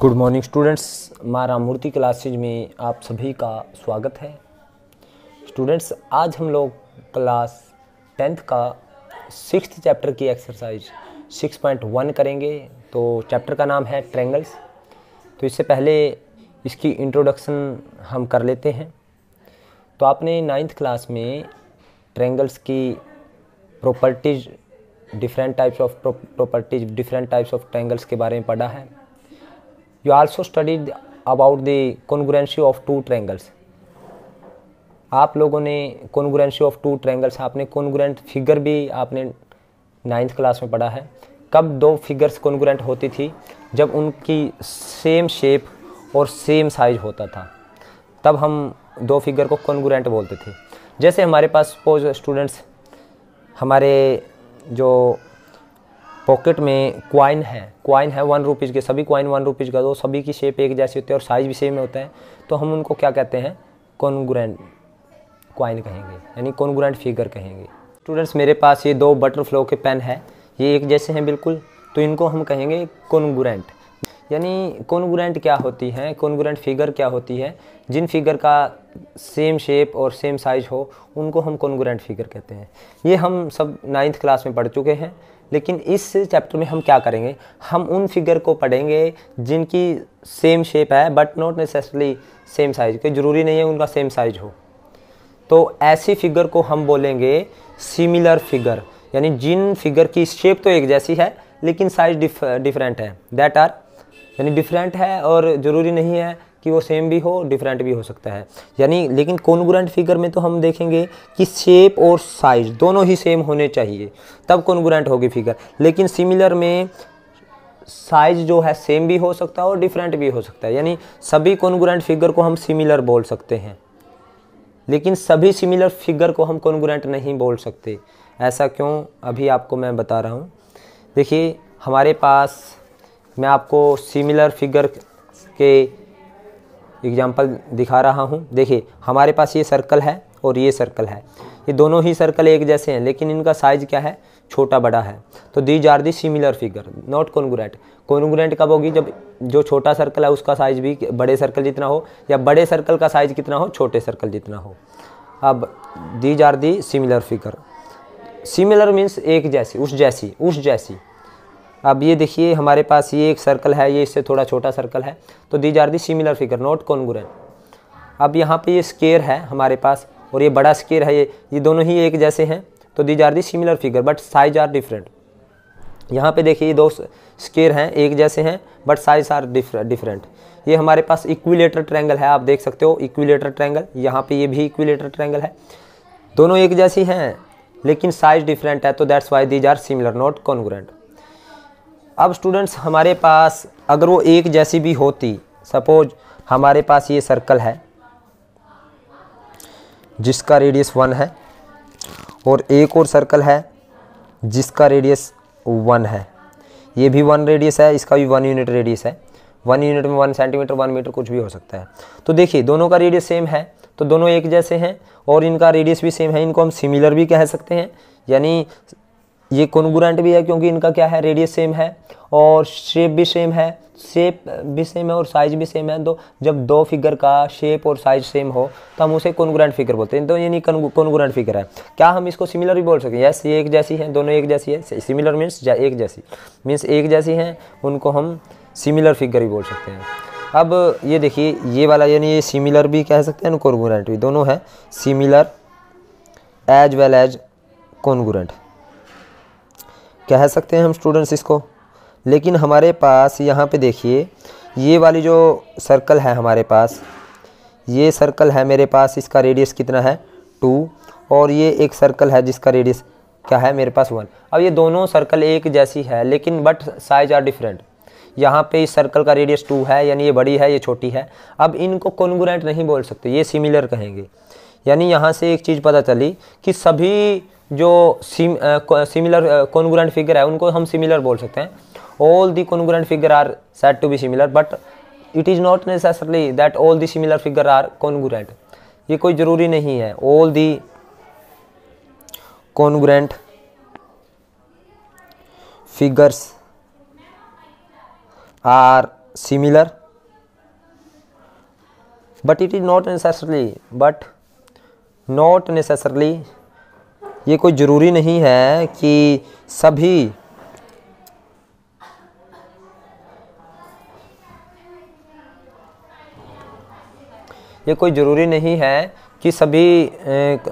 Good morning students, माँ Ramamurthy classes में आप सभी का स्वागत है। स्टूडेंट्स, आज हम लोग क्लास 10th का 6th चैप्टर की एक्सरसाइज 6.1 करेंगे। तो चैप्टर का नाम है ट्रायंगल्स। तो इससे पहले इसकी इंट्रोडक्शन हम कर लेते हैं। तो आपने 9th क्लास में ट्रायंगल्स की properties, different types of triangles के बारे में पढ़ा है। You also studied about the congruency of two triangles। आप लोगों ने congruency of two triangles, आपने congruent फिगर भी आपने 9th क्लास में पढ़ा है। कब दो फिगर्स congruent होती थी? जब उनकी सेम शेप और सेम साइज होता था, तब हम दो फिगर को congruent बोलते थे। जैसे हमारे पास सपोज स्टूडेंट्स, हमारे जो पॉकेट में कॉइन है 1 रुपीज़ के, सभी कॉइन 1 रुपीज़ का, तो सभी की शेप एक जैसी होती है और साइज़ भी सेम होता है। तो हम उनको क्या कहते हैं? कॉन्ग्रुएंट कॉइन कहेंगे, यानी कॉन्ग्रुएंट फिगर कहेंगे। स्टूडेंट्स, मेरे पास ये दो बटरफ्लो के पेन है, ये एक जैसे हैं बिल्कुल, तो इनको हम कहेंगे कॉन्ग्रुएंट। यानी कॉन्ग्रुएंट क्या होती है, कॉन्ग्रुएंट फिगर क्या होती है? जिन फिगर का सेम शेप और सेम साइज हो, उनको हम कॉन्ग्रुएंट फिगर कहते हैं। ये हम सब 9th क्लास में पढ़ चुके हैं। लेकिन इस चैप्टर में हम क्या करेंगे? हम उन फिगर को पढ़ेंगे जिनकी सेम शेप है but not necessarily same size, कोई ज़रूरी नहीं है उनका सेम साइज हो। तो ऐसी फिगर को हम बोलेंगे सिमिलर फिगर, यानी जिन फिगर की शेप तो एक जैसी है लेकिन साइज डिफरेंट है, दैट आर, यानी डिफरेंट है और ज़रूरी नहीं है कि वो सेम भी हो, डिफरेंट भी हो सकता है। यानी लेकिन कॉन्ग्रुएंट फिगर में तो हम देखेंगे कि शेप और साइज दोनों ही सेम होने चाहिए, तब कॉन्ग्रुएंट होगी फिगर। लेकिन सिमिलर में साइज जो है सेम भी हो सकता है और डिफरेंट भी हो सकता है। यानी सभी कॉन्ग्रुएंट फिगर को हम सिमिलर बोल सकते हैं, लेकिन सभी सिमिलर फिगर को हम कॉन्ग्रुएंट नहीं बोल सकते। ऐसा क्यों? अभी आपको मैं बता रहा हूँ। देखिए, हमारे पास, मैं आपको सिमिलर फिगर के एग्जाम्पल दिखा रहा हूँ। देखिए, हमारे पास ये सर्कल है और ये सर्कल है, ये दोनों ही सर्कल एक जैसे हैं, लेकिन इनका साइज क्या है? छोटा बड़ा है। तो these are the similar figure, not congruent. Congruent कब होगी? जब जो छोटा सर्कल है उसका साइज भी बड़े सर्कल जितना हो, या बड़े सर्कल का साइज कितना हो? छोटे सर्कल जितना हो। अब these are the similar figure. Similar means एक जैसी, उस जैसी। अब ये देखिए, हमारे पास ये एक सर्कल है, ये इससे थोड़ा छोटा सर्कल है, तो these are the similar figure, not congruent. अब यहाँ पे ये स्क्वायर है हमारे पास और ये बड़ा स्क्वायर है, ये दोनों ही एक जैसे हैं, तो these are the similar figure but size are different. यहाँ पे देखिए, ये दो स्क्वायर हैं, एक जैसे हैं बट साइज आर डिफरेंट। ये हमारे पास इक्विलेटर ट्रायंगल है, आप देख सकते हो इक्विलेटर ट्रायंगल। यहाँ पे ये भी इक्विलेटर ट्रायंगल है, दोनों एक जैसी हैं लेकिन साइज डिफरेंट है, तो that's why these are similar, not congruent. अब स्टूडेंट्स, हमारे पास अगर वो एक जैसी भी होती, सपोज हमारे पास ये सर्कल है जिसका रेडियस 1 है, और एक और सर्कल है जिसका रेडियस 1 है, ये भी 1 रेडियस है, इसका भी 1 यूनिट रेडियस है। 1 यूनिट में 1 सेंटीमीटर, 1 मीटर कुछ भी हो सकता है। तो देखिए, दोनों का रेडियस सेम है, तो दोनों एक जैसे हैं और इनका रेडियस भी सेम है, इनको हम सिमिलर भी कह सकते हैं। यानी ये कॉन्ग्रुएंट भी है क्योंकि इनका क्या है? रेडियस सेम है और शेप भी सेम है, और साइज भी सेम है। तो जब दो फिगर का शेप और साइज सेम हो तो हम उसे कॉन्ग्रुएंट फिगर बोलते हैं। तो यानी कॉन्ग्रुएंट फिगर है। क्या हम इसको सिमिलर भी बोल सकते हैं? यस, ये एक जैसी है, दोनों एक जैसी है। सिमिलर मीन्स एक जैसी, मीन्स एक जैसी हैं, उनको हम सिमिलर फिगर भी बोल सकते हैं। अब ये देखिए, ये वाला, यानी ये सिमिलर भी कह सकते हैं, कॉन्ग्रुएंट भी, दोनों है similar as well as congruent कह सकते हैं हम स्टूडेंट्स इसको। लेकिन हमारे पास यहाँ पे देखिए, ये वाली जो सर्कल है हमारे पास, ये सर्कल है मेरे पास, इसका रेडियस कितना है? 2, और ये एक सर्कल है जिसका रेडियस क्या है? मेरे पास 1। अब ये दोनों सर्कल एक जैसी है लेकिन बट साइज आर डिफरेंट। यहाँ पे इस सर्कल का रेडियस 2 है, यानी ये बड़ी है, ये छोटी है। अब इनको कॉन्ग्रुएंट नहीं बोल सकते, ये सिमिलर कहेंगे। यानी यहाँ से एक चीज़ पता चली कि सभी जो सिमिलर कॉन्ग्रुएंट फिगर है उनको हम सिमिलर बोल सकते हैं। All the congruent figure are said to be similar, but it is not necessarily that all the similar figure are congruent. ये कोई ज़रूरी नहीं है। All the congruent figures are similar, but it is not necessarily, ये कोई ज़रूरी नहीं है कि सभी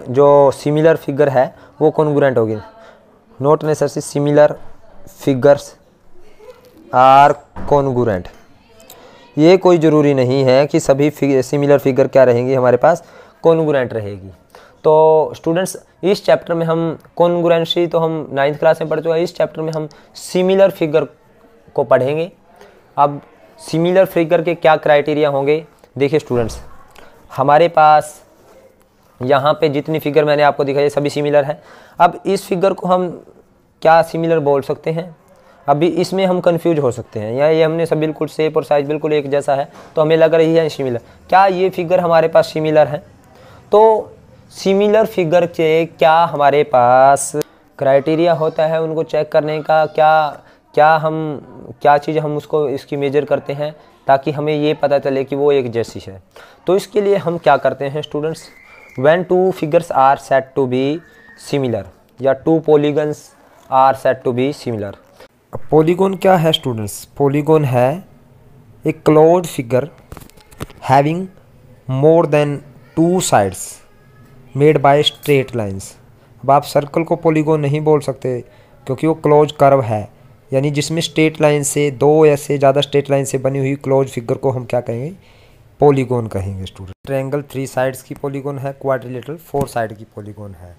जो सिमिलर फिगर है वो कॉन्ग्रुएंट होगी। Not necessary similar figures are congruent, ये कोई ज़रूरी नहीं है कि सभी सिमिलर फिगर क्या रहेंगी, हमारे पास कॉन्ग्रुएंट रहेगी। तो स्टूडेंट्स, इस चैप्टर में हम कॉन्ग्रुएंसी तो हम 9th क्लास में पढ़ चुके हैं, इस चैप्टर में हम सिमिलर फिगर को पढ़ेंगे। अब सिमिलर फिगर के क्या क्राइटेरिया होंगे, देखिए स्टूडेंट्स, हमारे पास यहाँ पे जितनी फिगर मैंने आपको दिखाई सभी सिमिलर है। अब इस फिगर को हम क्या सिमिलर बोल सकते हैं, अभी इसमें हम कंफ्यूज हो सकते हैं, या ये हमने सब बिल्कुल शेप और साइज बिल्कुल एक जैसा है तो हमें लग रही है सिमिलर, क्या ये फिगर हमारे पास सिमिलर है? तो सिमिलर फिगर के क्या हमारे पास क्राइटेरिया होता है उनको चेक करने का, क्या चीज़ हम उसको इसकी मेजर करते हैं ताकि हमें ये पता चले कि वो एक जैसी है। तो इसके लिए हम क्या करते हैं students, when two figures are said to be similar या two polygons are said to be similar. Polygon क्या है स्टूडेंट्स? पॉलीगॉन है a closed figure having more than two sides made by straight lines. अब आप circle को polygon नहीं बोल सकते क्योंकि वो क्लोज कर्व है, यानी जिसमें स्ट्रेट लाइन से दो या से ज़्यादा स्ट्रेट लाइन से बनी हुई क्लोज फिगर को हम क्या कहेंगे? पॉलीगॉन कहेंगे स्टूडेंट। ट्रायंगल 3 साइड्स की पॉलीगॉन है, क्वाड्रिलेटरल 4 साइड की पॉलीगॉन है।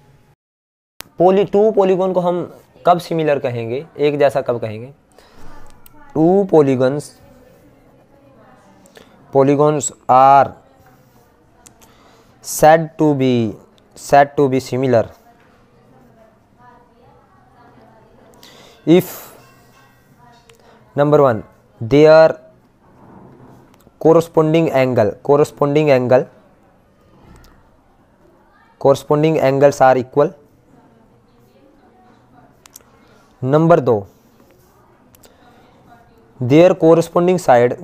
टू पॉलीगॉन को हम कब सिमिलर कहेंगे, एक जैसा कब कहेंगे? Two polygons are said to be similar if number 1 their corresponding angles are equal. number 2 their corresponding sides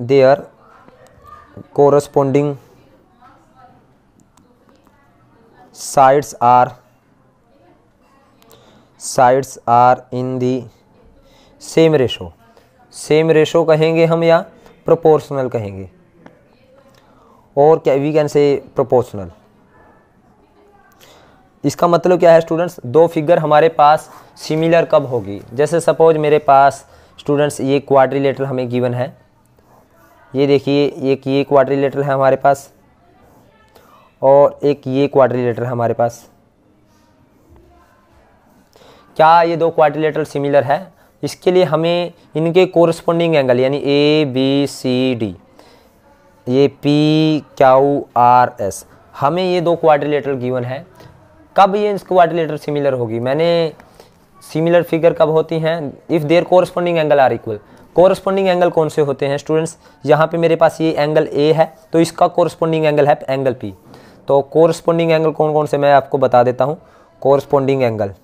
are in the same ratio कहेंगे हम या प्रोपोर्शनल कहेंगे, और क्या वी कैन से प्रोपोर्शनल। इसका मतलब क्या है स्टूडेंट्स, दो फिगर हमारे पास सिमिलर कब होगी? जैसे सपोज मेरे पास स्टूडेंट्स ये क्वाड्रिलेटरल हमें गिवन है, ये देखिए एक ये क्वाड्रिलेटरल है हमारे पास और एक ये क्वाड्रिलेटरल है हमारे पास। क्या ये दो क्वाड्रिलेटरल सिमिलर है? इसके लिए हमें इनके कोरस्पोंडिंग एंगल यानी ए बी सी डी, ये पी क्यू आर एस, हमें ये दो क्वाड्रिलेटरल गिवन है। कब ये क्वाड्रिलेटरल सिमिलर होगी? मैंने सिमिलर फिगर कब होती हैं? If there corresponding angle are equal. Corresponding angle कौन से होते हैं स्टूडेंट्स? यहाँ पे मेरे पास ये एंगल ए है तो इसका कोरस्पोंडिंग एंगल है एंगल पी। तो कोरस्पोंडिंग एंगल कौन कौन से मैं आपको बता देता हूँ। कोरस्पोंडिंग एंगल्स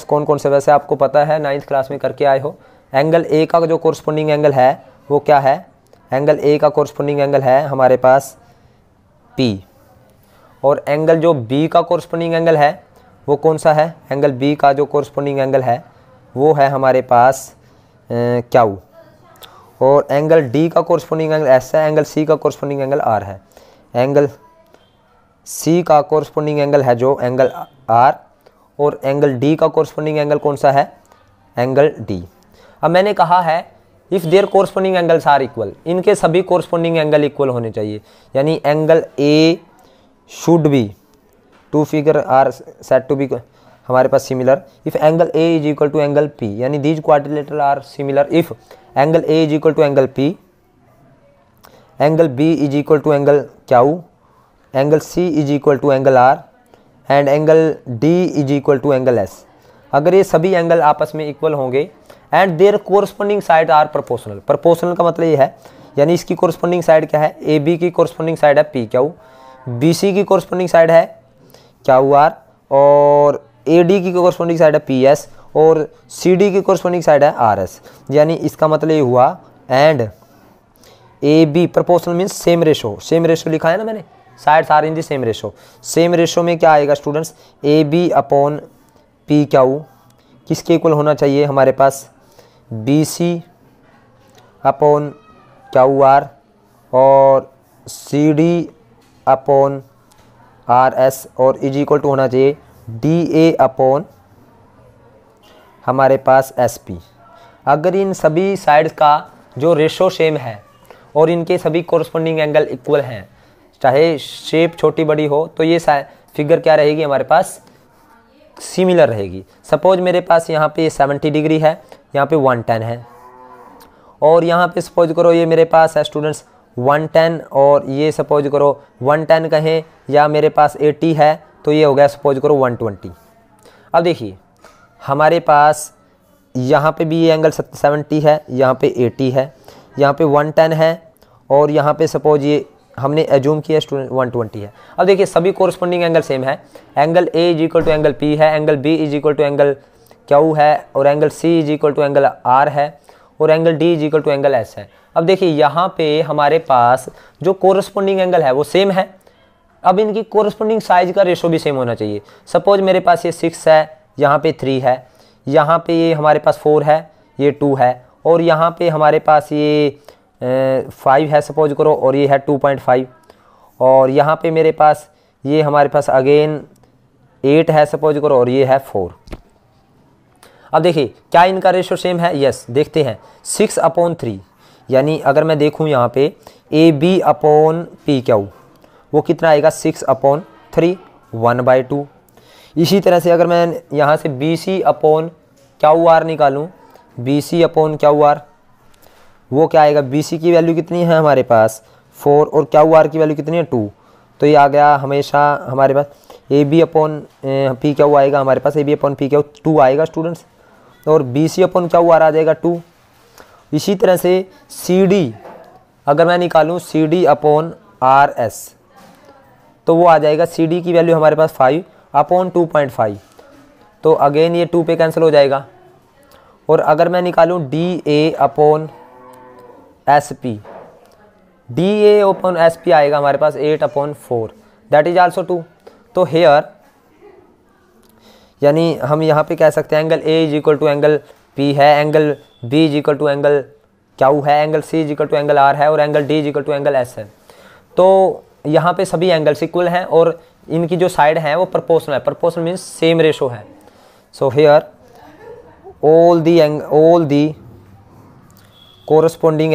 कौन कौन से वैसे आपको पता है, 9th क्लास में करके आए हो। एंगल ए का जो कोरस्पोंडिंग एंगल है वो क्या है? एंगल ए का कोरस्पोंडिंग एंगल है हमारे पास पी, और एंगल जो बी का कोरस्पोंडिंग एंगल है वो कौन सा है? एंगल बी का जो कोरस्पोंडिंग एंगल है वो है हमारे पास क्यू, और एंगल डी का कोरस्पोंडिंग एंगल एस है, एंगल सी का कोरस्पोंडिंग एंगल आर है। एंगल सी का कोरस्पोंडिंग एंगल है जो एंगल आर, और एंगल डी का कोरस्पोंडिंग एंगल कौन सा है? Angle D. अब मैंने कहा है if there corresponding angles are equal, इनके सभी कोरस्पोंडिंग एंगल इक्वल होने चाहिए, यानी angle A should be, two figure are said to be हमारे पास similar if angle A is equal to angle P, यानी these quadrilateral are similar if angle A is equal to angle P, angle B is equal to angle Q, angle C is equal to angle R, and angle D is equal to angle S. अगर ये सभी angle आपस में equal होंगे and their corresponding side are proportional. Proportional का मतलब ये है, यानी इसकी कोरस्पोंडिंग साइड क्या है? ए बी की कोरस्पोंडिंग साइड है पी क्यू, बी सी की कोरस्पोंडिंग साइड है क्यू आर, और ए डी की कोरस्पॉन्डिंग साइड है पी एस और सी डी की कोरस्पॉन्डिंग साइड है आर एस। यानी इसका मतलब ये हुआ and A B proportional means same ratio, same ratio लिखा है ना मैंने, sides are in the same ratio. Same ratio में क्या आएगा students, A B upon P Q किसके इक्वल होना चाहिए हमारे पास, B C upon Q R और C D upon R S और इज इक्वल टू होना चाहिए डी ए अपॉन हमारे पास एस पी। अगर इन सभी साइड्स का जो रेशो सेम है और इनके सभी कोरस्पॉन्डिंग एंगल इक्वल हैं, चाहे शेप छोटी बड़ी हो, तो ये फिगर क्या रहेगी हमारे पास, सिमिलर रहेगी। सपोज मेरे पास यहाँ पे 70 डिग्री है, यहाँ पे 110 है, और यहाँ पे सपोज करो ये मेरे पास है स्टूडेंट्स 110 और ये सपोज करो 110 कहें, या मेरे पास 80 है तो ये हो गया सपोज करो 120। अब देखिए हमारे पास यहाँ पे भी ये एंगल 70 है, यहाँ पे 80 है, यहाँ पे 110 है और यहाँ पे सपोज ये हमने एज्यूम किया स्टूडेंट 120 है। अब देखिए सभी कोरस्पॉन्डिंग एंगल सेम है, angle A is equal to angle P है, angle B is equal to angle Q है और angle C is equal to angle R है और angle D is equal to angle S है। अब देखिए यहाँ पे हमारे पास जो कोरस्पॉन्डिंग एंगल है वो सेम है। अब इनकी कोरस्पॉन्डिंग साइज का रेशो भी सेम होना चाहिए। सपोज मेरे पास ये 6 है, यहाँ पे 3 है, यहाँ पे ये हमारे पास 4 है, ये 2 है और यहाँ पे हमारे पास ये 5 है सपोज करो और ये है 2.5 और यहाँ पे मेरे पास ये हमारे पास अगेन 8 है सपोज करो और ये है 4। अब देखिए क्या इनका रेशो सेम है, यस देखते हैं 6/3। यानी अगर मैं देखूँ यहाँ पे A B upon P Q वो कितना आएगा 6/3 1/2। इसी तरह से अगर मैं यहाँ से B C upon Q R निकालूँ, B C upon Q R वो क्या आएगा, बी सी की वैल्यू कितनी है हमारे पास 4 और क्यू आर की वैल्यू कितनी है 2, तो ये आ गया हमेशा हमारे पास A B upon P Q आएगा हमारे पास, A B upon P Q 2 आएगा स्टूडेंट्स और B C upon Q R आ जाएगा 2। इसी तरह से सी डी अगर मैं निकालूँ C D upon R S तो वो आ जाएगा, सी डी की वैल्यू हमारे पास 5/2.5 तो अगेन ये 2 पे कैंसिल हो जाएगा। और अगर मैं निकालूँ D A upon S P, D A upon S P आएगा हमारे पास 8/4 दैट इज आल्सो 2। तो हेयर यानी हम यहाँ पे कह सकते हैं angle A is equal to angle P है, angle B is equal to angle Q है, angle C is equal to angle R है और angle D is equal to angle S है। तो यहाँ पे सभी एंगल्स इक्वल हैं और इनकी जो साइड है वो प्रोपोर्शनल है, प्रोपोर्शनल मीन्स सेम रेशो है। So here all the corresponding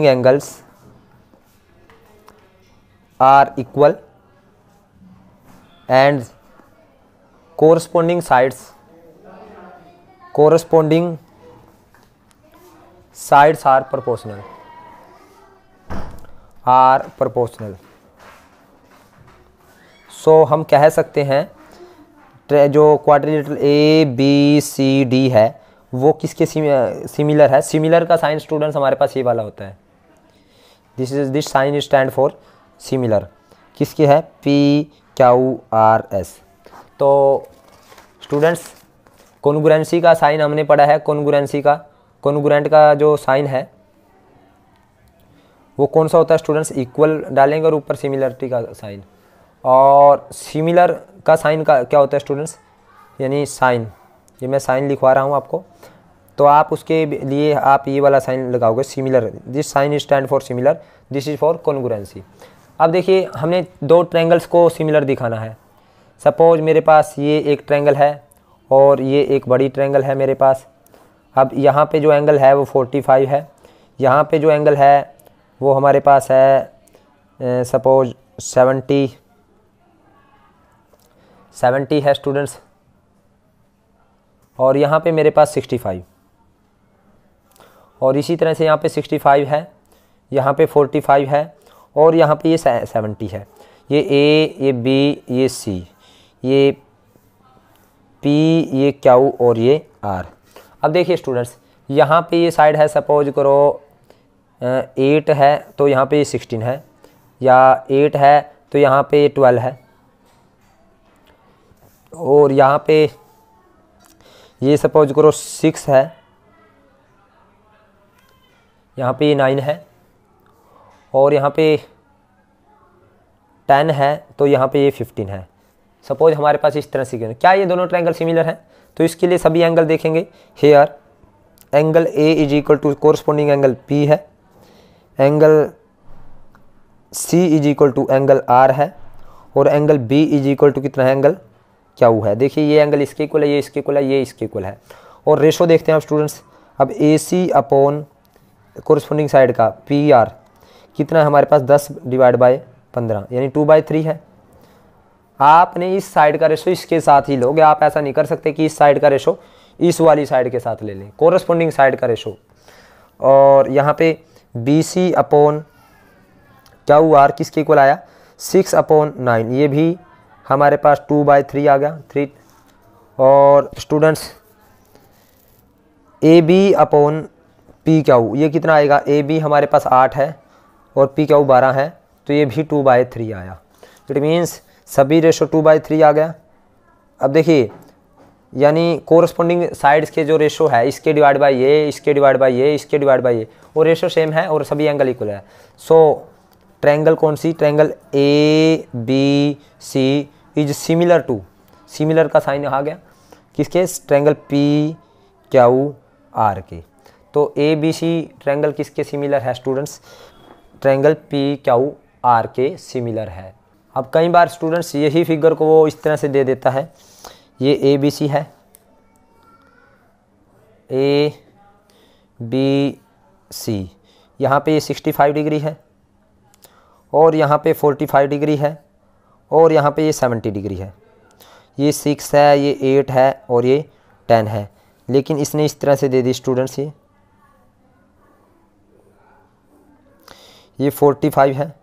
angles are equal and corresponding sides are proportional so हम कह सकते हैं जो quadrilateral A B C D है वो किसके सिमिलर है। सिमिलर का साइन स्टूडेंट्स हमारे पास ये वाला होता है, this sign stand for similar. किसके है, पी क्यू आर एस। तो स्टूडेंट्स कॉन्ग्रुएंसी का साइन हमने पढ़ा है, कॉन्ग्रुएंट का जो साइन है वो कौन सा होता है स्टूडेंट्स, इक्वल डालेंगे और ऊपर सिमिलरिटी का साइन। और सिमिलर का साइन का क्या होता है स्टूडेंट्स, यानी साइन, ये मैं साइन लिखवा रहा हूँ आपको, तो आप उसके लिए आप ये वाला साइन लगाओगे similar, this sign stand for similar, this is for congruency. अब देखिए हमने 2 ट्रायंगल्स को सिमिलर दिखाना है। सपोज मेरे पास ये एक ट्रायंगल है और ये एक बड़ी ट्रायंगल है मेरे पास। अब यहाँ पे जो एंगल है वो 45 है, यहाँ पे जो एंगल है वो हमारे पास है सपोज 70 है स्टूडेंट्स, और यहाँ पे मेरे पास 65, और इसी तरह से यहाँ पे 65 है, यहाँ पे 45 है और यहाँ पे ये 70 है। ये ए, ये बी, ये सी, ये पी, ये क्यू और ये आर। अब देखिए स्टूडेंट्स यहाँ पे ये साइड है सपोज करो 8 है तो यहाँ पे 16 है, या 8 है तो यहाँ पे 12 है। और यहाँ पे ये सपोज करो 6 है, यहाँ पे ये 9 है, और यहाँ पे 10 है, तो यहाँ पे ये 15 है। सपोज हमारे पास इस तरह से क्या ये दोनों ट्रायंगल सिमिलर हैं? तो इसके लिए सभी एंगल देखेंगे। Here angle A is equal to corresponding angle P है, angle C is equal to angle R है, और angle B is equal to कितना है? एंगल क्यू है। देखिए ये एंगल इसके इक्वल है, ये इसके इक्वल है, ये इसके इक्वल है। और रेशो देखते हैं आप स्टूडेंट्स। अब ए सी अपॉन कोरस्पॉन्डिंग साइड का पी आर कितना है हमारे पास? 10 डिवाइड बाय 15 यानी 2/3 है। आपने इस साइड का रेशो इसके साथ ही लोगे, आप ऐसा नहीं कर सकते कि इस साइड का रेशो इस वाली साइड के साथ ले लें, कोरस्पॉन्डिंग साइड का रेशो। और यहाँ पे B C upon Q R किसके इक्वल आया? 6/9, ये भी हमारे पास 2/3 आ गया 3। और students A B upon P Q ये कितना आएगा? ए बी हमारे पास 8 है और पी क्यू 12 है, तो ये भी 2/3 आया। इट मीन्स सभी रेशो 2/3 आ गया। अब देखिए यानी कोरस्पॉन्डिंग साइड्स के जो रेशो है, इसके डिवाइड बाय ये, इसके डिवाइड बाय ये, इसके डिवाइड बाय ये, वो रेशो सेम है और सभी एंगल इक्वल है। सो ट्रायंगल कौन सी? Triangle A B C is similar to, similar का साइन आ गया किसके? ट्रायंगल पी क्यू आर के। तो ए बी सी ट्रायंगल किसके सिमिलर है students? Triangle P Q R के सिमिलर है। अब कई बार स्टूडेंट्स यही फिगर को वो इस तरह से दे देता है, ये ए बी सी है, ए बी सी, यहाँ पे ये 65 डिग्री है, और यहाँ पे 45 डिग्री है, और यहाँ पे ये 70 डिग्री है। ये 6 है, ये 8 है, और ये 10 है। लेकिन इसने इस तरह से दे दी स्टूडेंट्स, ये 45 है,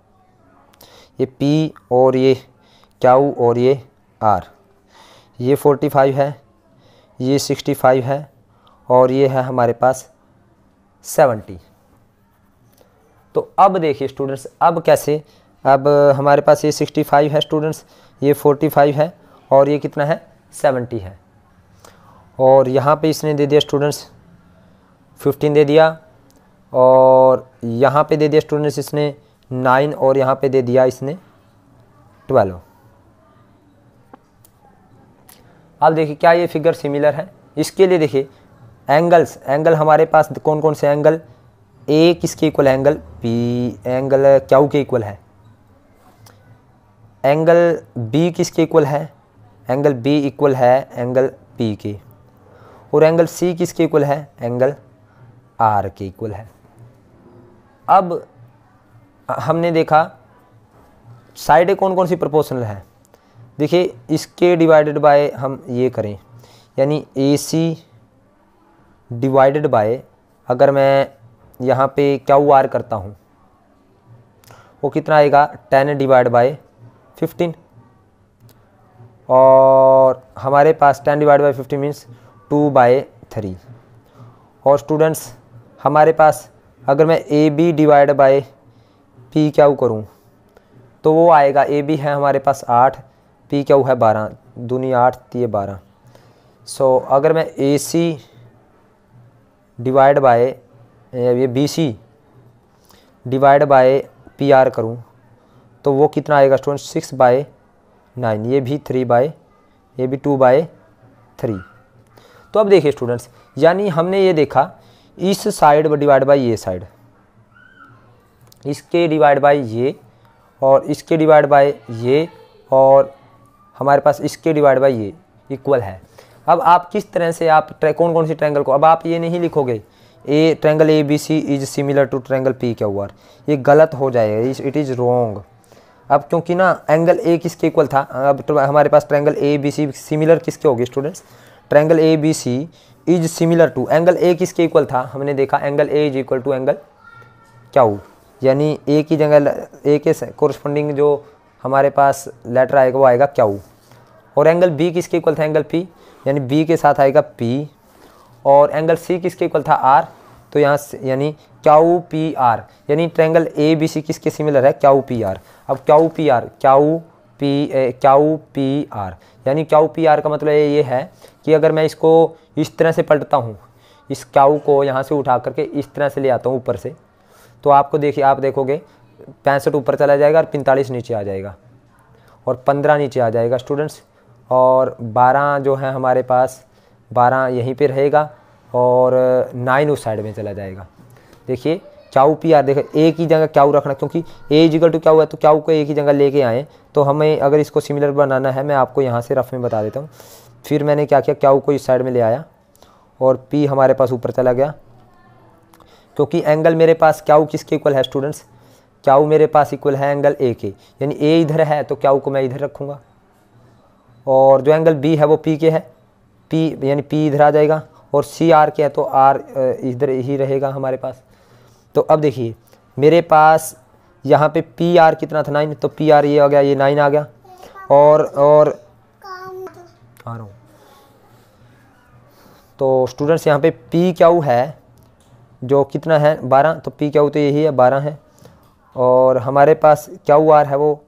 ये P और ये Q और ये R, ये 45 है, ये 65 है, और ये है हमारे पास 70। तो अब देखिए स्टूडेंट्स, अब कैसे? अब हमारे पास ये 65 है स्टूडेंट्स, ये 45 है, और ये कितना है? 70 है। और यहाँ पे इसने दे दिया स्टूडेंट्स 15 दे दिया, और यहाँ पे दे दिया स्टूडेंट्स इसने 9, और यहाँ पे दे दिया इसने 12। अब देखिए क्या ये फिगर सिमिलर है? इसके लिए देखिए एंगल्स, एंगल हमारे पास कौन कौन से एंगल? ए किसके इक्वल है? एंगल पी, एंगल क्यू के इक्वल है। एंगल बी किसके इक्वल है? एंगल बी इक्वल है एंगल पी के। और एंगल सी किसके इक्वल है? एंगल आर के इक्वल है। अब हमने देखा साइडें कौन कौन सी प्रोपोर्शनल है। देखिए इसके डिवाइडेड बाय हम ये करें, यानी ए सी डिवाइडेड बाय, अगर मैं यहाँ पे क्यू आर करता हूँ वो कितना आएगा? 10 डिवाइड बाय 15, और हमारे पास 10 डिवाइड बाय 15 मीन्स 2/3। और स्टूडेंट्स हमारे पास अगर मैं A B divide by P Q करूँ तो वो आएगा, ए बी है हमारे पास 8, पी क्यू है 12, दूनी 8 ये 12। सो अगर मैं ए सी डिवाइड बाय ये B C divide by P R करूँ तो वो कितना आएगा स्टूडेंट? 6/9, ये भी 3 ये भी 2/3। तो अब देखिए स्टूडेंट्स, यानी हमने ये देखा इस साइड डिवाइड बाय ये साइड, इसके डिवाइड बाय ये, और इसके डिवाइड बाय ये, और हमारे पास इसके डिवाइड बाय ये इक्वल है। अब आप किस तरह से आप कौन कौन सी ट्रायंगल को, अब आप ये नहीं लिखोगे a triangle A B C is similar to triangle P Q R, ये गलत हो जाएगा, इट इज़ रॉन्ग। अब क्योंकि ना एंगल ए किसके इक्वल था? अब तो हमारे पास triangle A B C similar किसके होगी students? Triangle A B C is similar to, angle A किसके इक्वल था? हमने देखा angle A is equal to angle Q, यानी ए की जगह ए के कोरस्पॉन्डिंग जो हमारे पास लेटर आएगा वो आएगा क्यू। और एंगल बी किसके इक्वल था? एंगल पी, यानी बी के साथ आएगा पी। और एंगल सी किसके इक्वल था? आर, तो यहाँ यानी क्यू पी आर, यानी ट्रायंगल ए बी सी किसके सिमिलर है? Q P R. अब क्यू क्याऊ पी आर, यानी क्याऊ पी आर का मतलब ये है कि अगर मैं इसको इस तरह से पलटता हूँ, इस क्याऊ को यहाँ से उठा करके इस तरह से ले आता हूँ ऊपर से, तो आपको देखिए, आप देखोगे 65 ऊपर चला जाएगा और 45 नीचे आ जाएगा और 15 नीचे आ जाएगा स्टूडेंट्स, और 12 जो है हमारे पास 12 यहीं पे रहेगा और 9 उस साइड में चला जाएगा। देखिए क्याऊ पी आर, देखो एक ही जगह क्याऊ रखना, क्योंकि ए इक्वल टू क्याऊ है तो क्याऊ को एक ही जगह लेके आए, तो हमें अगर इसको सिमिलर बनाना है, मैं आपको यहाँ से रफ में बता देता हूँ। फिर मैंने क्या किया, क्याऊ को इस साइड में ले आया और पी हमारे पास ऊपर चला गया, क्योंकि एंगल मेरे पास क्याऊ किसके इक्वल है स्टूडेंट्स, क्याऊ मेरे पास इक्वल है एंगल ए के, यानी ए इधर है तो क्याऊ को मैं इधर रखूँगा, और जो एंगल बी है वो पी के है, पी यानी पी इधर आ जाएगा, और सी आर के है तो आर इधर ही रहेगा हमारे पास। तो अब देखिए मेरे पास यहाँ पे पी आर कितना था 9, तो पी आर ये आ गया, ये 9 आ गया, और आ रहा हूँ। तो स्टूडेंट्स यहाँ पे पी क्याऊ है जो कितना है 12, तो पी क्याऊ तो यही है 12 है, और हमारे पास क्याऊ आर है वो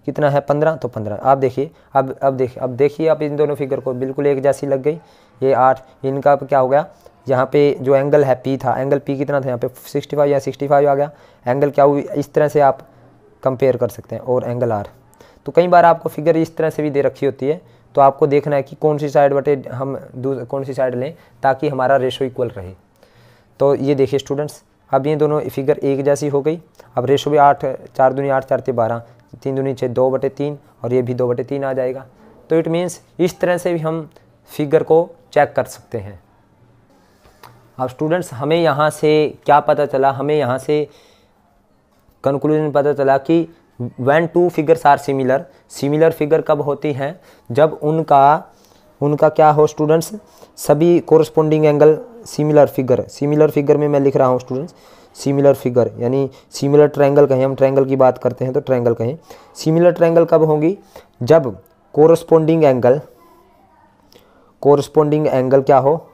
कितना है 15, तो 15। आप देखिए अब देखिए आप इन दोनों फिगर को बिल्कुल एक जैसी लग गई, ये 8, इनका क्या हो गया, यहाँ पे जो एंगल है पी था, एंगल पी कितना था यहाँ पे 65 या 65 आ गया, एंगल क्या हुई इस तरह से आप कंपेयर कर सकते हैं, और एंगल आर। तो कई बार आपको फिगर इस तरह से भी दे रखी होती है, तो आपको देखना है कि कौन सी साइड बटे हम कौन सी साइड लें ताकि हमारा रेशो इक्वल रहे। तो ये देखिए स्टूडेंट्स, अब ये दोनों फिगर एक जैसी हो गई, अब रेशो भी 8, 4 दूनी 8, 4 12, 3 दूनी 6, 2/3, और ये भी 2/3 आ जाएगा। तो इट मीन्स इस तरह से भी हम फिगर को चेक कर सकते हैं। अब स्टूडेंट्स हमें यहाँ से क्या पता चला, हमें यहाँ से कंक्लूजन पता चला कि when two figures are similar, similar figure कब होती हैं, जब उनका क्या हो स्टूडेंट्स, सभी कोरस्पोंडिंग एंगल सिमिलर फिगर में मैं लिख रहा हूँ स्टूडेंट्स, सिमिलर फिगर यानी सिमिलर ट्रायंगल कहें, हम ट्रायंगल की बात करते हैं तो ट्रायंगल कहें, सिमिलर ट्रायंगल कब होंगी, जब कोरस्पोंडिंग एंगल क्या हो,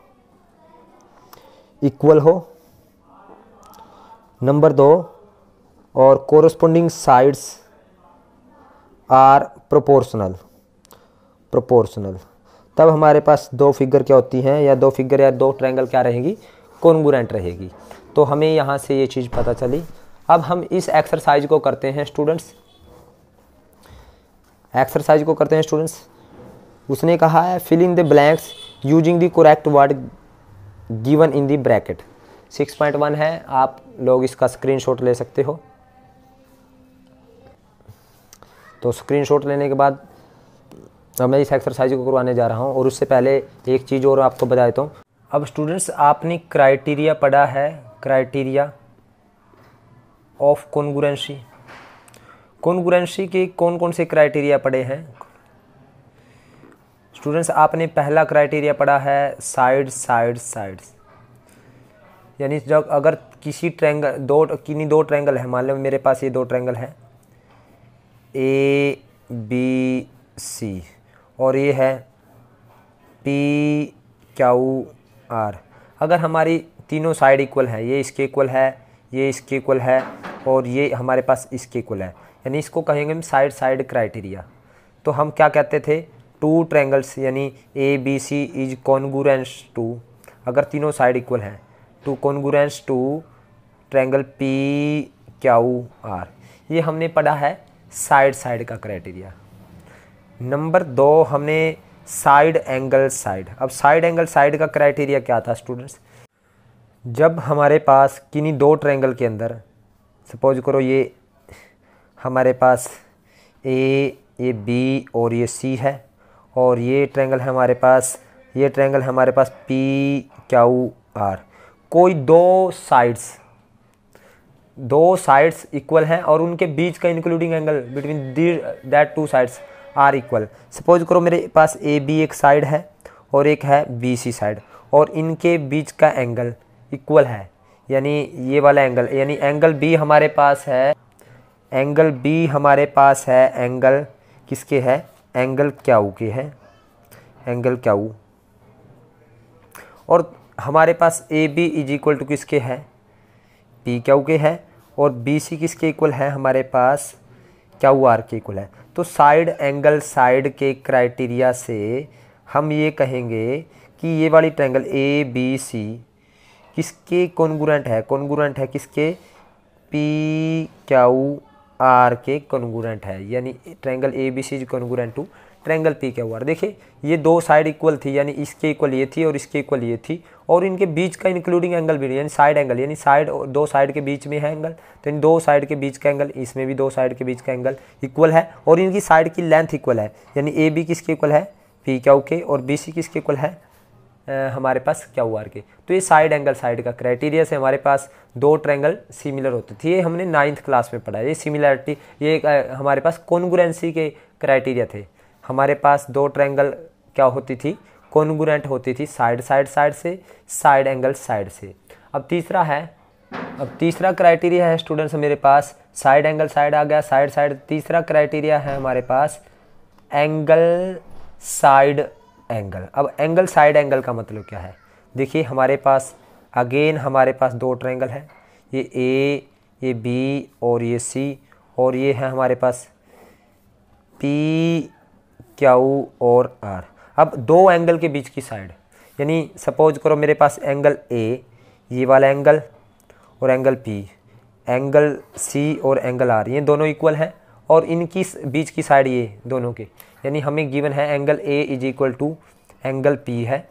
इक्वल हो, नंबर 2, और कोरस्पोंडिंग साइड्स आर प्रोपोर्शनल, तब हमारे पास दो फिगर क्या होती हैं, या दो फिगर या दो ट्रायंगल क्या रहेगी, कॉन्ग्रुएंट रहेगी। तो हमें यहाँ से ये चीज़ पता चली। अब हम इस एक्सरसाइज को करते हैं स्टूडेंट्स, उसने कहा है fill in the blanks using the correct word given in the bracket. 6.1 है, आप लोग इसका स्क्रीनशॉट ले सकते हो। तो स्क्रीनशॉट लेने के बाद अब मैं इस एक्सरसाइज को करवाने जा रहा हूँ, और उससे पहले एक चीज़ और आपको बता देता हूँ। अब स्टूडेंट्स आपने क्राइटेरिया पढ़ा है, क्राइटेरिया ऑफ कॉन्ग्रुएंसी के कौन कौन से क्राइटेरिया पढ़े हैं स्टूडेंट्स? आपने पहला क्राइटेरिया पढ़ा है साइड्स, यानी जब अगर किसी ट्रायंगल दो ट्रायंगल है, मान लो मेरे पास ये दो ट्रायंगल है ABC और ये है PQR, अगर हमारी तीनों साइड इक्वल है, ये इसके इक्वल है, ये इसके इक्वल है, और ये हमारे पास इसके इक्वल है, यानी इसको कहेंगे हम साइड क्राइटेरिया। तो हम क्या कहते थे, टू ट्रायंगल्स यानी ABC इज कॉन्ग्रुएंस टू, अगर तीनों साइड इक्वल हैं, to congruence to triangle PQR, ये हमने पढ़ा है साइड का क्राइटेरिया। नंबर 2 हमने साइड एंगल साइड। अब साइड एंगल साइड का क्राइटेरिया क्या था स्टूडेंट्स? जब हमारे पास किन्हीं दो ट्रायंगल के अंदर, सपोज करो ये हमारे पास ये B और ये C है, और ये ट्रायंगल है हमारे पास, ये ट्रायंगल है हमारे पास PQR, कोई दो साइड्स इक्वल हैं और उनके बीच का including angle between that two sides are equal. Suppose करो मेरे पास AB एक साइड है और एक है BC साइड, और इनके बीच का एंगल इक्वल है, यानी ये वाला एंगल, यानी एंगल B हमारे पास है, एंगल किसके है, एंगल क्यू के है, एंगल क्यू, और हमारे पास AB इज इक्वल टू किसके है, PQ के है, और BC किसके इक्वल है, हमारे पास QR के इक्वल है। तो साइड एंगल साइड के क्राइटेरिया से हम ये कहेंगे कि ये वाली ट्रायंगल ए बी सी किसके कॉन्ग्रुएंट है, कॉन्ग्रुएंट है किसके, पी क्यू आर के कॉन्ग्रुएंट है, यानी triangle A B C is congruent to triangle P Q R. देखिए ये दो साइड इक्वल थी, यानी इसके इक्वल ये थी और इसके इक्वल ये थी, और इनके बीच का इंक्लूडिंग एंगल भी यानी साइड एंगल, यानी साइड दो साइड के बीच में है एंगल, तो इन दो साइड के बीच का एंगल, इसमें भी दो साइड के बीच का एंगल इक्वल है, और इनकी साइड की लेंथ इक्वल है, यानी ए बी किसके इक्वल है, पी क्यू के, और बी सी किसके इक्वल है, हमारे पास क्यू आर के। तो ये साइड एंगल साइड का क्राइटेरिया से हमारे पास दो ट्रायंगल सिमिलर होते थे, ये हमने 9th क्लास में पढ़ा है। ये सिमिलरिटी, ये हमारे पास कॉन्ग्रुएंसी के क्राइटेरिया थे। हमारे पास दो ट्रायंगल क्या होती थी, कॉन्ग्रुएंट होती थी साइड साइड साइड से, साइड एंगल साइड से। अब तीसरा क्राइटेरिया है स्टूडेंट्स मेरे पास, साइड एंगल साइड आ गया, साइड साइड। तीसरा क्राइटेरिया है हमारे पास एंगल साइड एंगल। अब एंगल साइड एंगल का मतलब क्या है, देखिए हमारे पास अगेन हमारे पास दो ट्रायंगल है, ये ए, ये बी और ये सी, और ये है हमारे पास पी क्यू और आर। अब दो एंगल के बीच की साइड, यानी सपोज करो मेरे पास एंगल ए, ये वाला एंगल, और एंगल पी, एंगल सी और एंगल आर, ये दोनों इक्वल हैं, और इनकी बीच की साइड ये दोनों के, यानी हमें गिवन है angle A is equal to angle P है,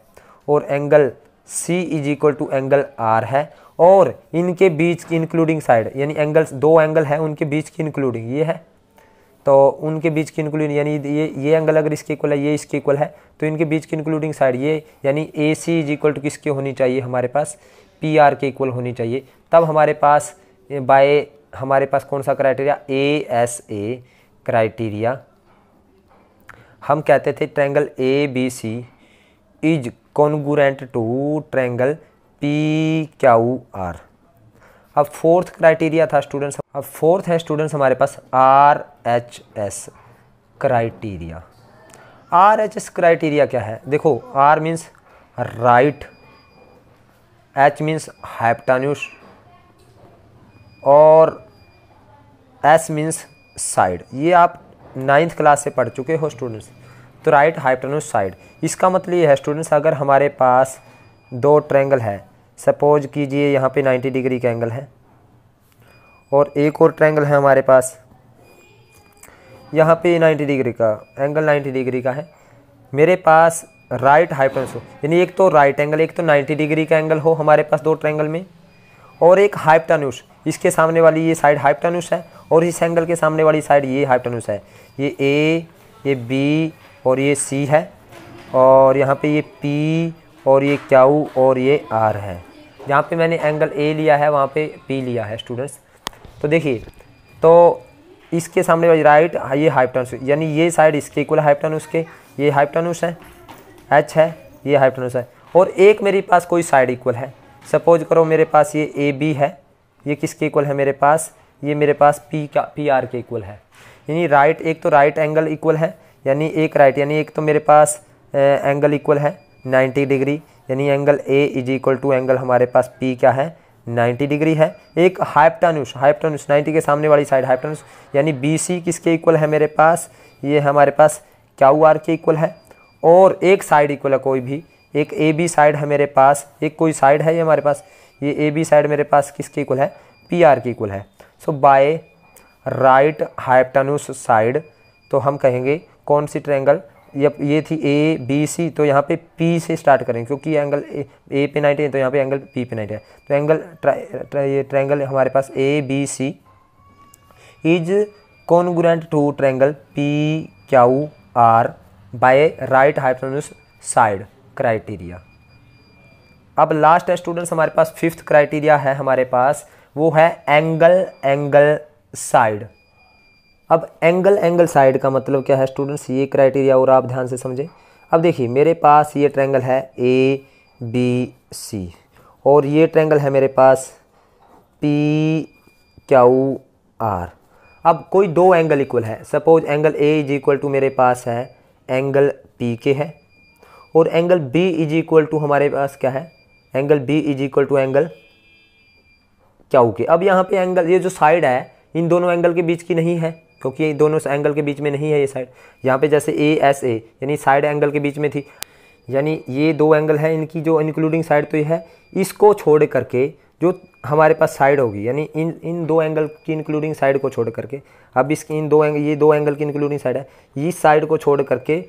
और angle C is equal to angle R है, और इनके बीच की इंक्लूडिंग साइड, यानी एंगल्स दो एंगल है उनके बीच की इंक्लूडिंग ये है, तो उनके बीच की इंक्लूडिंग यानी ये एंगल अगर इसके इक्वल है, ये इसके इक्वल है, तो इनके बीच की इंक्लूडिंग साइड ये, यानी ए सी इज इक्वल टू किसकी होनी चाहिए, हमारे पास पी आर के इक्वल होनी चाहिए। तब हमारे पास बाय हमारे पास कौन सा criteria, A S A criteria, हम कहते थे triangle A B C is congruent to triangle P Q R. अब फोर्थ क्राइटेरिया था स्टूडेंट्स, अब फोर्थ है स्टूडेंट्स हमारे पास R H S criteria. R H S criteria क्या है, देखो R means right, H means hypotenuse, और एस मीन्स साइड। ये आप 9th क्लास से पढ़ चुके हो स्टूडेंट्स। तो राइट, हाइपोटेन्यूज, साइड, इसका मतलब ये है स्टूडेंट्स अगर हमारे पास दो ट्रायंगल है, सपोज कीजिए यहाँ पे 90 डिग्री का एंगल है, और एक और ट्रायंगल है हमारे पास यहाँ पे 90 डिग्री का एंगल, 90 डिग्री का है, मेरे पास राइट हाइपोटेन्यूज हो, यानी एक तो राइट एंगल, एक तो 90 डिग्री का एंगल हो हमारे पास दो ट्रायंगल में, और एक हाइपोटेन्यूज, इसके सामने वाली ये साइड हाइपोटेन्यूज है, और इस एंगल के सामने वाली साइड ये हाइपोटेन्यूज है, ये ए, ये बी और ये सी है, और यहाँ पे ये पी और ये क्यू और ये आर है। जहाँ पे मैंने एंगल ए लिया है वहाँ पे पी लिया है स्टूडेंट्स। तो देखिए, तो इसके सामने वाली राइट ये हाइपोटेन्यूज, यानी ये साइड इसके इक्वल हाइपोटेन्यूज के, ये हाइपोटेन्यूज है, एच है, ये हाइपोटेन्यूज है, और एक मेरे पास कोई साइड इक्वल है, सपोज करो मेरे पास ये ए बी है, ये किसके इक्वल है मेरे पास, ये मेरे पास पी आर के इक्वल है, यानी राइट, एक तो राइट एंगल इक्वल है, यानी एक राइट, यानी एक तो मेरे पास एंगल इक्वल है 90 डिग्री, यानी angle A is equal to angle हमारे पास पी क्या है 90 डिग्री है, एक हाइपोटेन्यूज, हाइपोटेन्यूज 90 के सामने वाली साइड हाइपोटेन्यूज, यानी बी सी किसके इक्वल है मेरे पास, ये हमारे पास क्यू आर के इक्वल है, और एक साइड इक्वल है कोई भी, एक ए बी साइड है मेरे पास, एक कोई साइड है ये हमारे पास, ये ए बी साइड मेरे पास किसके इक्वल है, पी आर के इक्वल है। सो बाय राइट हाइपोटेन्यूज साइड, तो हम कहेंगे कौन सी ट्रायंगल, ये थी ए बी सी, तो यहाँ पे पी से स्टार्ट करेंगे क्योंकि एंगल ए पे 90 है, तो यहाँ पे एंगल पी पे 90 है, तो एंगल ये ट्रायंगल हमारे पास A B C is congruent to triangle P Q R by right hypotenuse side criteria. अब लास्ट है स्टूडेंट्स हमारे पास फिफ्थ क्राइटेरिया है हमारे पास, वो है एंगल एंगल साइड। अब एंगल एंगल साइड का मतलब क्या है स्टूडेंट्स, ये क्राइटेरिया और आप ध्यान से समझें। अब देखिए मेरे पास ये ट्रायंगल है ए बी सी, और ये ट्रायंगल है मेरे पास पी क्यू आर। अब कोई दो एंगल इक्वल है, suppose angle A is equal to मेरे पास है एंगल पी के है, और angle B is equal to हमारे पास क्या है, angle B is equal to angle Q के। अब यहाँ पे एंगल, ये जो साइड है इन दोनों एंगल के बीच की नहीं है, क्योंकि ये दोनों एंगल के बीच में नहीं है ये साइड। यहाँ पे जैसे ए एस ए यानी साइड एंगल के बीच में थी, यानी ये दो एंगल है, इनकी जो इंक्लूडिंग साइड तो ये है, इसको छोड़ करके जो हमारे पास साइड होगी, यानी इन दो एंगल की इंक्लूडिंग साइड को छोड़ करके, अब इसकी इन दो एंगल, ये दो एंगल की इंक्लूडिंग साइड है, इस साइड को छोड़ करके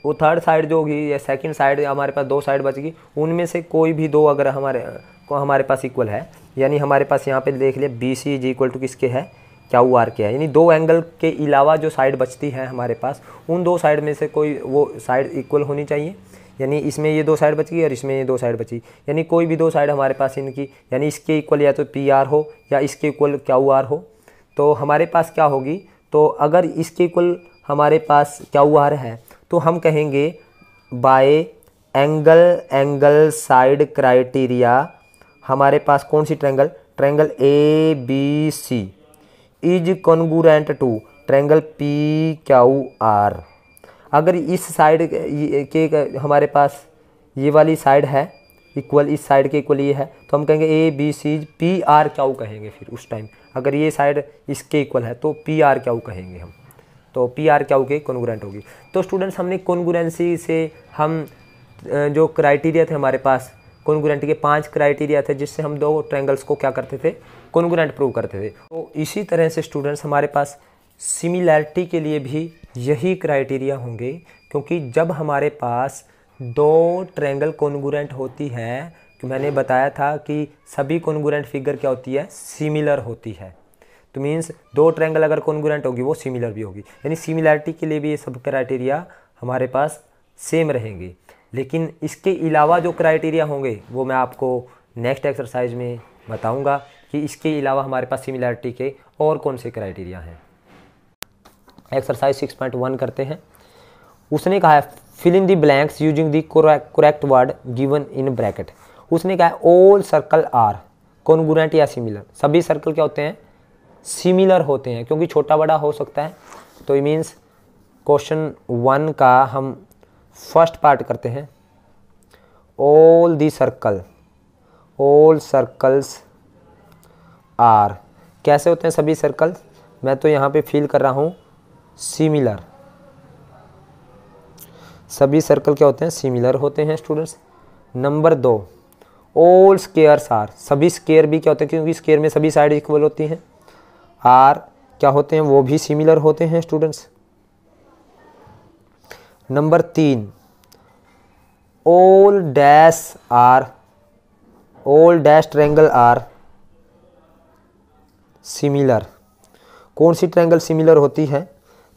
वो थर्ड साइड जो होगी या सेकंड साइड, हमारे पास दो साइड बच गई, उनमें से कोई भी दो अगर हमारे पास इक्वल है, यानी हमारे पास यहाँ पे देख लिया B C is equal to किसके है, क्यू आर के है, यानी दो एंगल के अलावा जो साइड बचती है हमारे पास, उन दो साइड में से कोई वो साइड इक्वल होनी चाहिए। यानी इसमें ये दो साइड बची और इसमें ये दो साइड बची, यानी कोई भी दो साइड हमारे पास इनकी, यानी इसके इक्वल या तो पी आर हो या इसके इक्वल क्यू आर हो, तो हमारे पास क्या होगी, तो अगर इसके इक्वल हमारे पास क्यू आर है तो हम कहेंगे बाय एंगल साइड क्राइटेरिया हमारे पास कौन सी triangle, triangle A B C is congruent to triangle P Q R. अगर इस साइड के हमारे पास ये वाली साइड है इक्वल, इस साइड के इक्वल ये है, तो हम कहेंगे A B C P R Q कहेंगे। फिर उस टाइम अगर ये साइड इसके इक्वल है तो पी आर क्यू कहेंगे हम, तो पी आर क्यू के कॉन्ग्रुएंट होगी। तो स्टूडेंट्स हमने कॉन्ग्रुएंसी से हम जो क्राइटेरिया थे हमारे पास, कॉन्ग्रुएंट के 5 क्राइटेरिया थे जिससे हम दो ट्रायंगल्स को क्या करते थे, कॉन्ग्रुएंट प्रूव करते थे। तो इसी तरह से स्टूडेंट्स हमारे पास सिमिलैरिटी के लिए भी यही क्राइटेरिया होंगे, क्योंकि जब हमारे पास दो ट्रायंगल कॉन्ग्रुएंट होती है, कि मैंने बताया था कि सभी कॉन्ग्रुएंट फिगर क्या होती है, सिमिलर होती है। तो मीन्स दो ट्रायंगल अगर कॉन्ग्रुएंट होगी वो सिमिलर भी होगी, यानी सिमिलैरिटी के लिए भी ये सब क्राइटेरिया हमारे पास सेम रहेंगे। लेकिन इसके अलावा जो क्राइटेरिया होंगे वो मैं आपको नेक्स्ट एक्सरसाइज में बताऊंगा कि इसके अलावा हमारे पास सिमिलैरिटी के और कौन से क्राइटेरिया हैं। एक्सरसाइज 6.1 करते हैं। उसने कहा है fill in the blanks using the correct word given in bracket. उसने कहा है ऑल सर्कल आर कॉन्ग्रुएंट या सिमिलर। सभी सर्कल क्या होते हैं, सिमिलर होते हैं, क्योंकि छोटा बड़ा हो सकता है। तो इट मीन्स क्वेश्चन 1 का हम फर्स्ट पार्ट करते हैं। ऑल सर्कल्स आर, कैसे होते हैं सभी सर्कल, मैं तो यहाँ पे फिल कर रहा हूँ सिमिलर। सभी सर्कल क्या होते हैं, सिमिलर होते हैं students. Number 2 all squares are, सभी स्क्वायर भी क्या होते हैं, क्योंकि स्क्वायर में सभी साइड इक्वल होती हैं, आर क्या होते हैं, वो भी सिमिलर होते हैं students. Number 3 all dash triangle are similar. कौन सी ट्रायंगल सिमिलर होती है,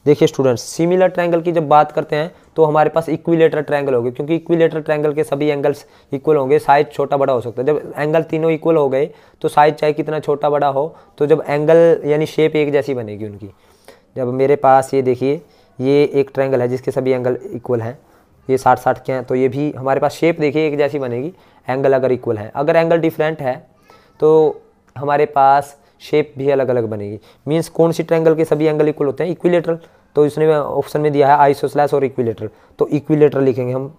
देखिए स्टूडेंट्स, सिमिलर ट्रायंगल की जब बात करते हैं तो हमारे पास इक्विलेटरल ट्रायंगल होगी, क्योंकि इक्विलेटरल ट्रायंगल के सभी एंगल्स इक्वल होंगे, साइज छोटा बड़ा हो सकता है। जब एंगल तीनों इक्वल हो गए तो साइज चाहे कितना छोटा बड़ा हो, तो जब एंगल यानी शेप एक जैसी बनेगी उनकी। जब मेरे पास ये देखिए, ये एक ट्रायंगल है जिसके सभी एंगल इक्वल हैं, ये 60-60 के हैं, तो ये भी हमारे पास शेप देखिए एक जैसी बनेगी, एंगल अगर इक्वल है। अगर एंगल डिफरेंट है तो हमारे पास शेप भी अलग अलग बनेगी। मीन्स कौन सी ट्रायंगल के सभी एंगल इक्वल होते हैं, इक्विलेटरल। तो इसने ऑप्शन में दिया है आइसोसेलेस और इक्विलेटरल, तो इक्विलेटरल लिखेंगे हम,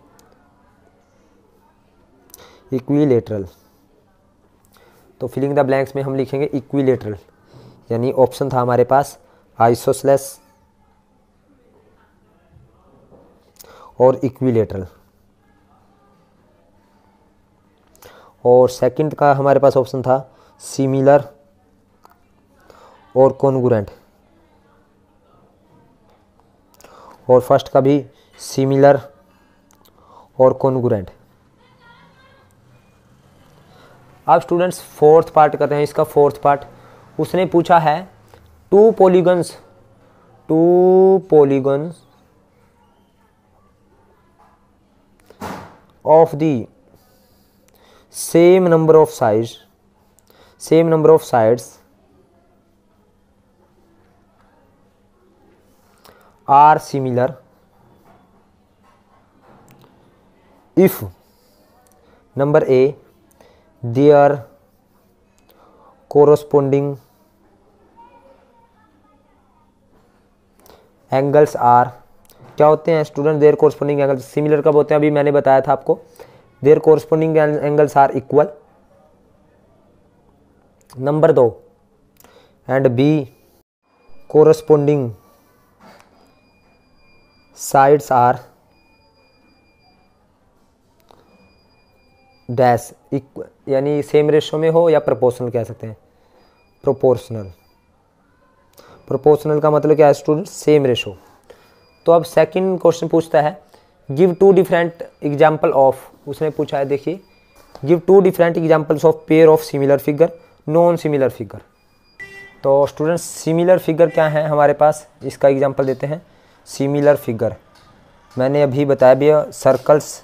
इक्विलेटरल। तो फिलिंग द ब्लैंक्स में हम लिखेंगे इक्विलेटरल, यानी ऑप्शन था हमारे पास आइसोसेलेस और इक्विलेटरल। और सेकंड का हमारे पास ऑप्शन था सिमिलर और कॉन्ग्रुएंट, और फर्स्ट का भी सिमिलर और कॉन्ग्रुएंट। अब स्टूडेंट्स फोर्थ पार्ट करते हैं। इसका फोर्थ पार्ट उसने पूछा है to polygons of the same number of sides are similar if number A their corresponding angles are, क्या होते हैं student, their corresponding angles similar कब होते हैं, अभी मैंने बताया था आपको, their corresponding angles are equal. Number 2 and be corresponding sides are dash यानी सेम रेशो में हो या प्रोपोर्शनल कह सकते हैं। प्रोपोर्शनल, प्रोपोर्शनल का मतलब क्या है स्टूडेंट? Same ratio. तो अब सेकंड क्वेश्चन पूछता है give two different example of, उसने पूछा है देखिए, give two different examples of pair of similar figure non similar figure. तो स्टूडेंट्स सिमिलर फिगर क्या है हमारे पास, इसका एग्जाम्पल देते हैं। सिमिलर फिगर मैंने अभी बताया भी, सर्कल्स,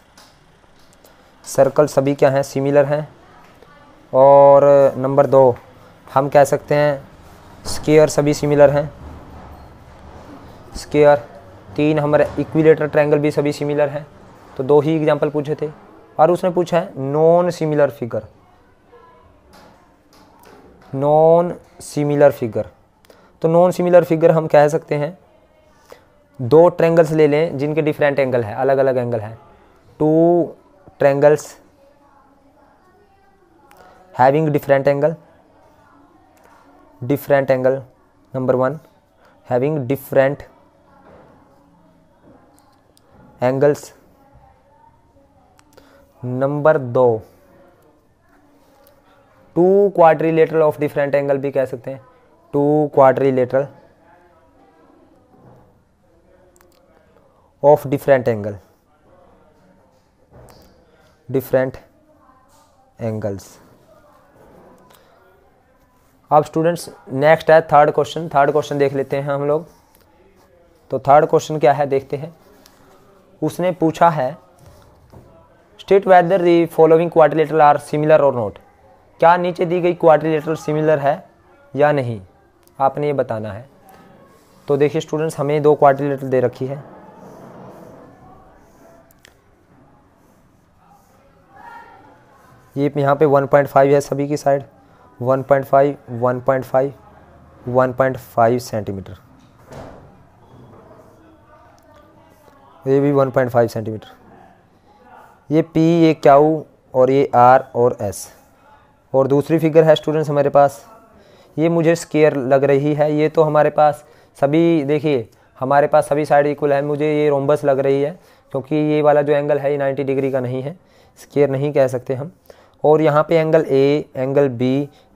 सर्कल सभी क्या हैं? सिमिलर हैं। और नंबर 2 हम कह सकते हैं स्क्वायर सभी सिमिलर हैं, स्क्वायर। 3 हमारे इक्विलेटरल ट्रायंगल भी सभी सिमिलर हैं। तो 2 ही एग्जांपल पूछे थे। और उसने पूछा है non similar figure, non similar figure. तो नॉन सिमिलर फिगर हम कह सकते हैं 2 ट्रायंगल्स ले लें जिनके डिफरेंट एंगल है, अलग अलग एंगल है। 2 triangles having different angle, number 1 having different angles, number 2 2 quadrilateral of different angle भी कह सकते हैं, 2 quadrilateral of different angle, different angles. अब स्टूडेंट्स नेक्स्ट है थर्ड क्वेश्चन। थर्ड क्वेश्चन देख लेते हैं हम लोग। तो थर्ड क्वेश्चन क्या है देखते हैं। उसने पूछा है state whether the following quadrilateral are similar और नॉट, क्या नीचे दी गई क्वाड्रिलेटरल सिमिलर है या नहीं, आपने ये बताना है। तो देखिए स्टूडेंट्स हमें 2 क्वाड्रिलेटरल दे रखी है। ये यहाँ पे 1.5 है सभी की साइड, 1.5, 1.5, 1.5 सेंटीमीटर, ये भी 1.5 सेंटीमीटर। ये P, ये Q और ये R और S। और दूसरी फिगर है स्टूडेंट्स हमारे पास, ये मुझे स्क्वायर लग रही है। ये तो हमारे पास सभी देखिए हमारे पास सभी साइड इक्वल है, मुझे ये रोम्बस लग रही है क्योंकि ये वाला जो एंगल है ये 90 डिग्री का नहीं है, स्क्वायर नहीं कह सकते हम। और यहाँ पे angle A, angle B,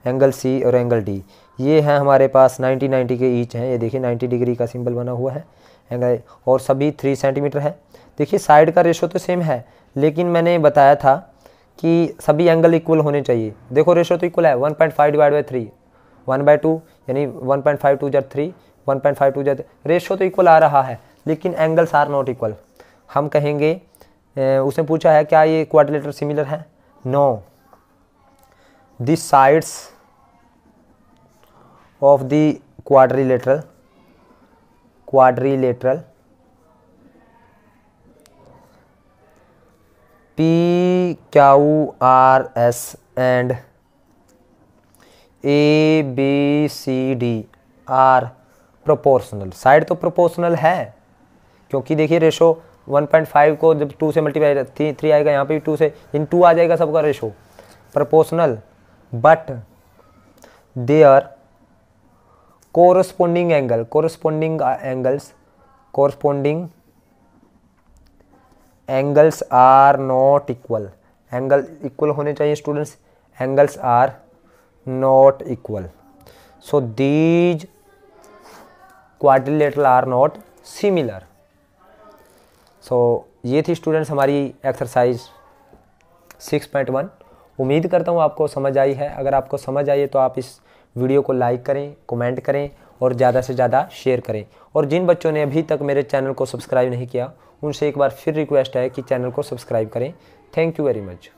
angle C और एंगल D, ये है हमारे पास 90 के ईच हैं। ये देखिए 90 डिग्री का सिंबल बना हुआ है एंगल, और सभी 3 सेंटीमीटर है। देखिए साइड का रेशो तो सेम है, लेकिन मैंने बताया था कि सभी एंगल इक्वल होने चाहिए। देखो रेशो तो इक्वल है, 1.5 डिवाइड बाई 3, 1/2 यानी 1.5 2 जा 3, 1.5 2 जा, रेशो तो इक्वल आ रहा है, लेकिन एंगल्स आर नॉट इक्वल। हम कहेंगे उसने पूछा है क्या ये क्वाड्रिलेटरल सिमिलर है? No, the sides of the quadrilateral P, Q, R, S and A, B, C, D are proportional। Side तो प्रोपोर्शनल है क्योंकि देखिए रेशो 1.5 को जब 2 से मल्टीप्लाई 3 आएगा, यहाँ पे भी 2 से इन 2 आ जाएगा सबका ratio proportional. but their corresponding angles are not equal। Angle equal होने चाहिए students, angles are not equal, so these quadrilateral are not similar. So ये थी स्टूडेंट्स हमारी एक्सरसाइज 6.1। उम्मीद करता हूँ आपको समझ आई है। अगर आपको समझ आई है तो आप इस वीडियो को लाइक करें, कमेंट करें और ज़्यादा से ज़्यादा शेयर करें। और जिन बच्चों ने अभी तक मेरे चैनल को सब्सक्राइब नहीं किया, उनसे एक बार फिर रिक्वेस्ट है कि चैनल को सब्सक्राइब करें। Thank you very much.